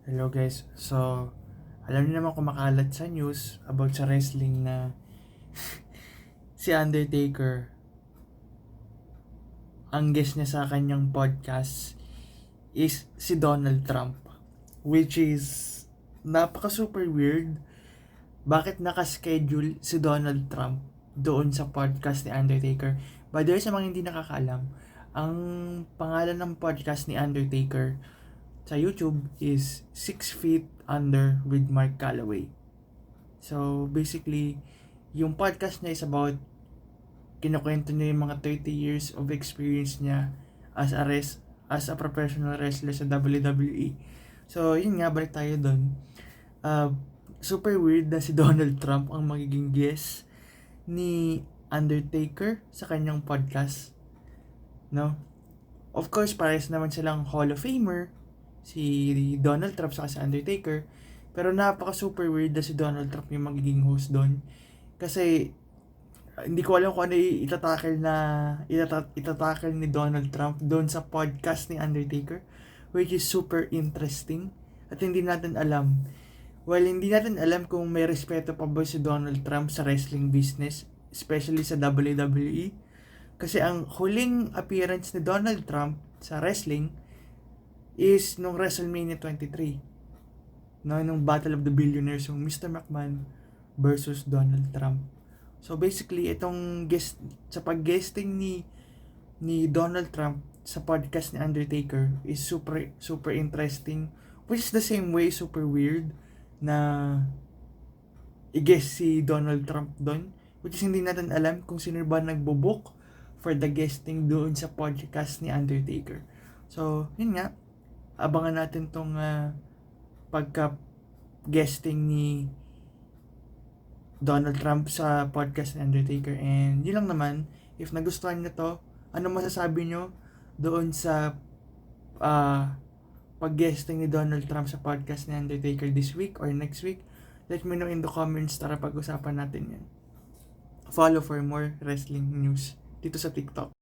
Hello guys. So, alam niyo naman kumakalat sa news about sa wrestling na si Undertaker, ang guest niya sa kanyang podcast is si Donald Trump. Which is napaka super weird. Bakit nakaschedule si Donald Trump doon sa podcast ni Undertaker? By the way, sa mga hindi nakakaalam, ang pangalan ng podcast ni Undertaker sa YouTube is 6 Feet Under with Mark Calloway. So, basically, yung podcast niya is about kinukwento niya yung mga 30 years of experience niya as a professional wrestler sa WWE. So, yun nga, balik tayo doon. Super weird na si Donald Trump ang magiging guest ni Undertaker sa kanyang podcast. No? Of course, pares naman silang Hall of Famer, si Donald Trump sa si Undertaker. Pero napaka super weird na si Donald Trump yung magiging host doon. Kasi hindi ko alam kung ano itatackle ni Donald Trump doon sa podcast ni Undertaker, which is super interesting. At hindi natin alam. Hindi natin alam kung may respeto pa ba si Donald Trump sa wrestling business, especially sa WWE. Kasi ang huling appearance ni Donald Trump sa wrestling is nung WrestleMania 23. No, nung Battle of the Billionaires, yung Mr. McMahon versus Donald Trump. So basically, itong pag-guesting ni Donald Trump sa podcast ni Undertaker is super interesting, which is the same way super weird na i-guest si Donald Trump doon, which is hindi natin alam kung sino ba nagbo-book for the guesting doon sa podcast ni Undertaker. So, yun nga, abangan natin tong pagka-guesting ni Donald Trump sa podcast ni Undertaker. And yun lang naman, if nagustuhan nyo to, ano masasabi nyo doon sa pag-guesting ni Donald Trump sa podcast ni Undertaker this week or next week? Let me know in the comments, tara pag-usapan natin yan. Follow for more wrestling news dito sa TikTok.